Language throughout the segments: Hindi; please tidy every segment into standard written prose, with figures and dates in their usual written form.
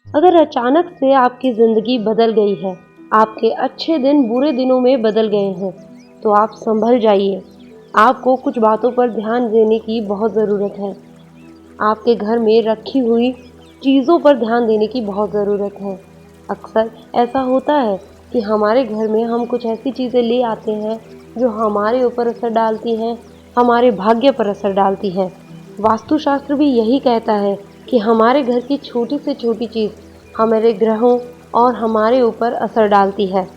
अगर अचानक से आपकी ज़िंदगी बदल गई है, आपके अच्छे दिन बुरे दिनों में बदल गए हैं, तो आप संभल जाइए। आपको कुछ बातों पर ध्यान देने की बहुत ज़रूरत है। आपके घर में रखी हुई चीज़ों पर ध्यान देने की बहुत ज़रूरत है। अक्सर ऐसा होता है कि हमारे घर में हम कुछ ऐसी चीज़ें ले आते हैं जो हमारे ऊपर असर डालती हैं, हमारे भाग्य पर असर डालती हैं। वास्तुशास्त्र भी यही कहता है कि हमारे घर की छोटी से छोटी चीज़ हमारे ग्रहों और हमारे ऊपर असर डालती है,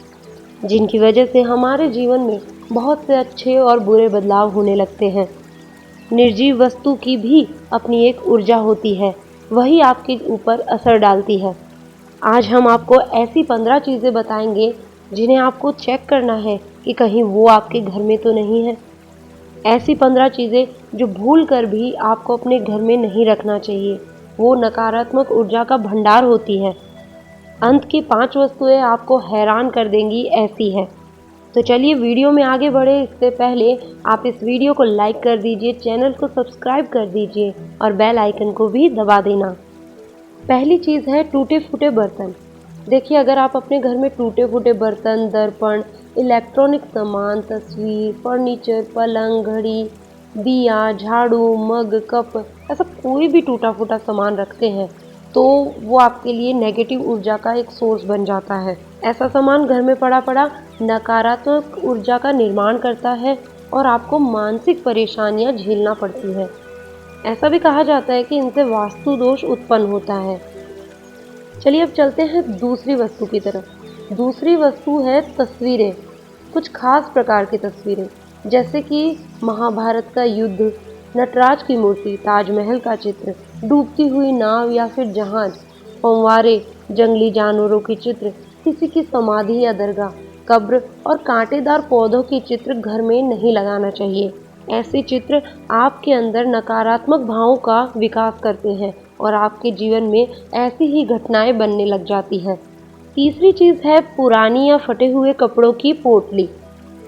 जिनकी वजह से हमारे जीवन में बहुत से अच्छे और बुरे बदलाव होने लगते हैं। निर्जीव वस्तु की भी अपनी एक ऊर्जा होती है, वही आपके ऊपर असर डालती है। आज हम आपको ऐसी 15 चीज़ें बताएंगे जिन्हें आपको चेक करना है कि कहीं वो आपके घर में तो नहीं है। ऐसी 15 चीज़ें जो भूल कर भी आपको अपने घर में नहीं रखना चाहिए। वो नकारात्मक ऊर्जा का भंडार होती है। अंत की 5 वस्तुएं आपको हैरान कर देंगी, ऐसी है। तो चलिए वीडियो में आगे बढ़े इससे पहले आप इस वीडियो को लाइक कर दीजिए, चैनल को सब्सक्राइब कर दीजिए और बेल आइकन को भी दबा देना। पहली चीज़ है टूटे फूटे बर्तन। देखिए, अगर आप अपने घर में टूटे फूटे बर्तन, दर्पण, इलेक्ट्रॉनिक सामान, तस्वीर, फर्नीचर, पलंग, घड़ी, दिया, झाड़ू, मग, कप, ऐसा कोई भी टूटा फूटा सामान रखते हैं तो वो आपके लिए नेगेटिव ऊर्जा का एक सोर्स बन जाता है। ऐसा सामान घर में पड़ा पड़ा नकारात्मक ऊर्जा का निर्माण करता है और आपको मानसिक परेशानियां झेलना पड़ती है। ऐसा भी कहा जाता है कि इनसे वास्तु दोष उत्पन्न होता है। चलिए अब चलते हैं दूसरी वस्तु की तरफ। दूसरी वस्तु है तस्वीरें। कुछ खास प्रकार की तस्वीरें, जैसे कि महाभारत का युद्ध, नटराज की मूर्ति, ताजमहल का चित्र, डूबती हुई नाव या फिर जहाज, फव्वारे, जंगली जानवरों के चित्र, किसी की समाधि या दरगाह, कब्र और कांटेदार पौधों के चित्र घर में नहीं लगाना चाहिए। ऐसे चित्र आपके अंदर नकारात्मक भावों का विकास करते हैं और आपके जीवन में ऐसी ही घटनाएं बनने लग जाती हैं। तीसरी चीज़ है पुरानी या फटे हुए कपड़ों की पोटली।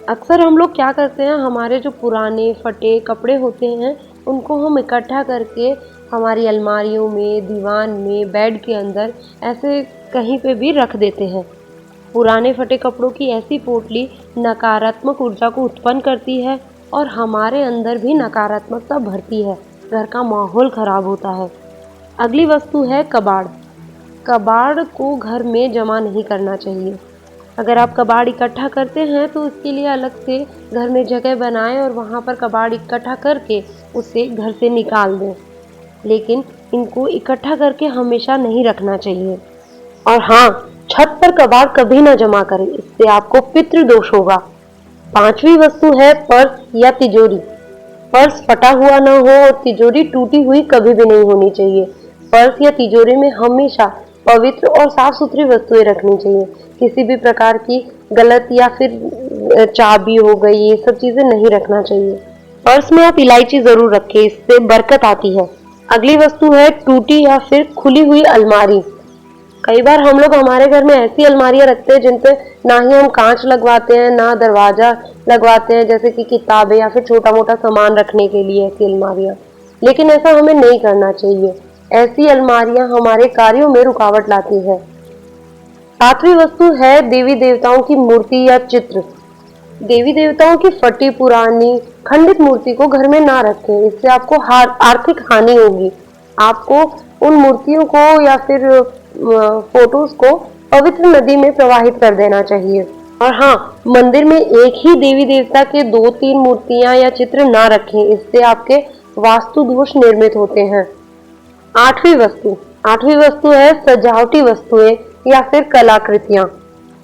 अक्सर हम लोग क्या करते हैं, हमारे जो पुराने फटे कपड़े होते हैं उनको हम इकट्ठा करके हमारी अलमारियों में, दीवान में, बेड के अंदर ऐसे कहीं पे भी रख देते हैं। पुराने फटे कपड़ों की ऐसी पोटली नकारात्मक ऊर्जा को उत्पन्न करती है और हमारे अंदर भी नकारात्मकता भरती है, घर का माहौल खराब होता है। अगली वस्तु है कबाड़। कबाड़ को घर में जमा नहीं करना चाहिए। अगर आप कबाड़ इकट्ठा करते हैं तो उसके लिए अलग से घर में जगह बनाएं और वहाँ पर कबाड़ इकट्ठा करके उसे घर से निकाल दें, लेकिन इनको इकट्ठा करके हमेशा नहीं रखना चाहिए। और हाँ, छत पर कबाड़ कभी ना जमा करें, इससे आपको पितृदोष होगा। पांचवी वस्तु है पर्स या तिजोरी। पर्स फटा हुआ ना हो और तिजोरी टूटी हुई कभी भी नहीं होनी चाहिए। पर्स या तिजोरी में हमेशा पवित्र और साफ सुथरी वस्तुएं रखनी चाहिए। किसी भी प्रकार की गलत या फिर चाबी हो गई, ये सब चीजें नहीं रखना चाहिए। पर्स में आप इलायची जरूर रखें, इससे बरकत आती है। अगली वस्तु है टूटी या फिर खुली हुई अलमारी। कई बार हम लोग हमारे घर में ऐसी अलमारियां रखते हैं जिन पे ना ही हम कांच लगवाते हैं, ना दरवाजा लगवाते हैं, जैसे कि किताबें या फिर छोटा मोटा सामान रखने के लिए ऐसी अलमारियां। लेकिन ऐसा हमें नहीं करना चाहिए। ऐसी अलमारियां हमारे कार्यों में रुकावट लाती है। सातवीं वस्तु है देवी देवताओं की मूर्ति या चित्र। देवी देवताओं की फटी पुरानी खंडित मूर्ति को घर में ना रखें, इससे आपको आर्थिक हानि होगी। आपको उन मूर्तियों को या फिर फोटोज को पवित्र नदी में प्रवाहित कर देना चाहिए। और हाँ, मंदिर में एक ही देवी देवता के 2-3 मूर्तियां या चित्र ना रखें, इससे आपके वास्तु दोष निर्मित होते हैं। आठवीं वस्तु है सजावटी वस्तुएं या फिर कलाकृतियां।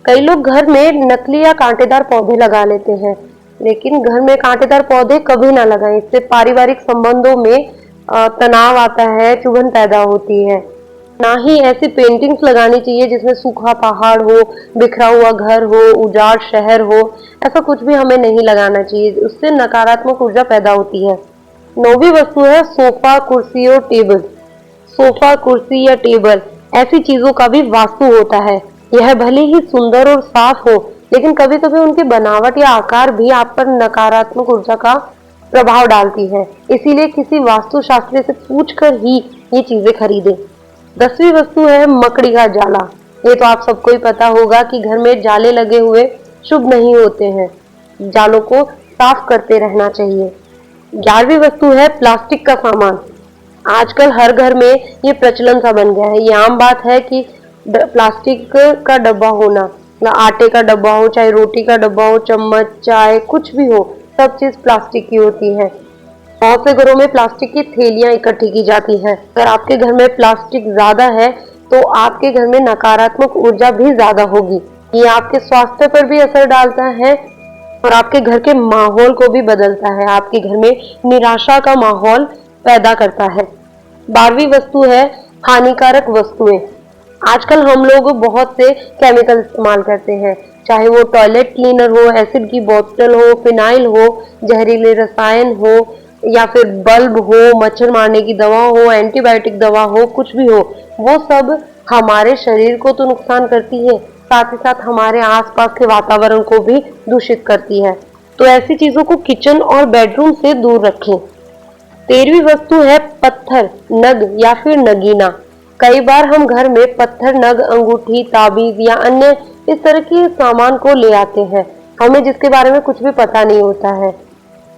कई लोग घर में नकली या कांटेदार पौधे लगा लेते हैं, लेकिन घर में कांटेदार पौधे कभी ना लगाएं, इससे पारिवारिक संबंधों में तनाव आता है, चुभन पैदा होती है। ना ही ऐसी पेंटिंग्स लगानी चाहिए जिसमें सूखा पहाड़ हो, बिखरा हुआ घर हो, उजाड़ शहर हो, ऐसा कुछ भी हमें नहीं लगाना चाहिए, उससे नकारात्मक ऊर्जा पैदा होती है। 9वीं वस्तु है सोफा, कुर्सी और टेबल। सोफा, कुर्सी या टेबल ऐसी चीजों का भी वास्तु होता है। यह भले ही सुंदर और साफ हो, लेकिन कभी कभी उनकी बनावट या आकार भी आप पर नकारात्मक ऊर्जा का प्रभाव डालती है। इसीलिए किसी वास्तुशास्त्री से पूछकर ही ये चीजें खरीदें। 10वीं वस्तु है मकड़ी का जाला। ये तो आप सबको ही पता होगा कि घर में जाले लगे हुए शुभ नहीं होते हैं, जालों को साफ करते रहना चाहिए। 11वीं वस्तु है प्लास्टिक का सामान। आजकल हर घर में ये प्रचलन सा बन गया है, ये आम बात है कि प्लास्टिक का डब्बा होना, ना आटे का डब्बा हो, चाहे रोटी का डब्बा हो, चम्मच, चाय, कुछ भी हो, सब चीज प्लास्टिक की होती है। बहुत से घरों में प्लास्टिक की थैलियां इकट्ठी की जाती है। अगर आपके घर में प्लास्टिक ज्यादा है तो आपके घर में नकारात्मक ऊर्जा भी ज्यादा होगी। ये आपके स्वास्थ्य पर भी असर डालता है और आपके घर के माहौल को भी बदलता है, आपके घर में निराशा का माहौल पैदा करता है। 12वीं वस्तु है हानिकारक वस्तुएं। आजकल हम लोग बहुत से केमिकल इस्तेमाल करते हैं, चाहे वो टॉयलेट क्लीनर हो, एसिड की बोतल हो, फिनाइल हो, जहरीले रसायन हो, या फिर बल्ब हो, मच्छर मारने की दवा हो, एंटीबायोटिक दवा हो, कुछ भी हो, वो सब हमारे शरीर को तो नुकसान करती है, साथ ही साथ हमारे आसपास के वातावरण को भी दूषित करती है। तो ऐसी चीजों को किचन और बेडरूम से दूर रखें। 13वीं वस्तु है पत्थर, नग या फिर नगीना। कई बार हम घर में पत्थर, नग, अंगूठी, ताबीज या अन्य इस तरह के सामान को ले आते हैं, हमें जिसके बारे में कुछ भी पता नहीं होता है।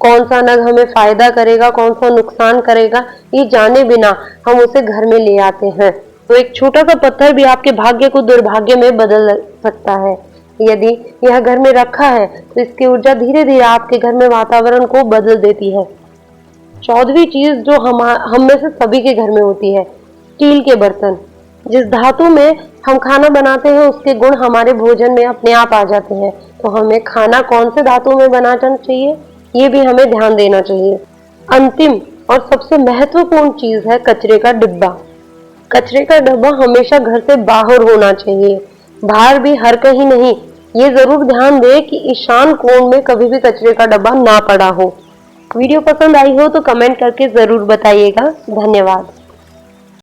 कौन सा नग हमें फायदा करेगा, कौन सा नुकसान करेगा, ये जाने बिना हम उसे घर में ले आते हैं। तो एक छोटा सा पत्थर भी आपके भाग्य को दुर्भाग्य में बदल सकता है। यदि यह घर में रखा है तो इसकी ऊर्जा धीरे धीरे आपके घर में वातावरण को बदल देती है। 14वीं चीज जो हम में से सभी के घर में होती है, स्टील के बर्तन। जिस धातु में हम खाना बनाते हैं उसके गुण हमारे भोजन में अपने आप आ जाते हैं, तो हमें खाना कौन से धातु में बनाना चाहिए ये भी हमें ध्यान देना चाहिए। अंतिम और सबसे महत्वपूर्ण चीज है कचरे का डिब्बा। कचरे का डब्बा हमेशा घर से बाहर होना चाहिए, बाहर भी हर कहीं नहीं। ये जरूर ध्यान दें कि ईशान कोण में कभी भी कचरे का डब्बा ना पड़ा हो। वीडियो पसंद आई हो तो कमेंट करके जरूर बताइएगा। धन्यवाद।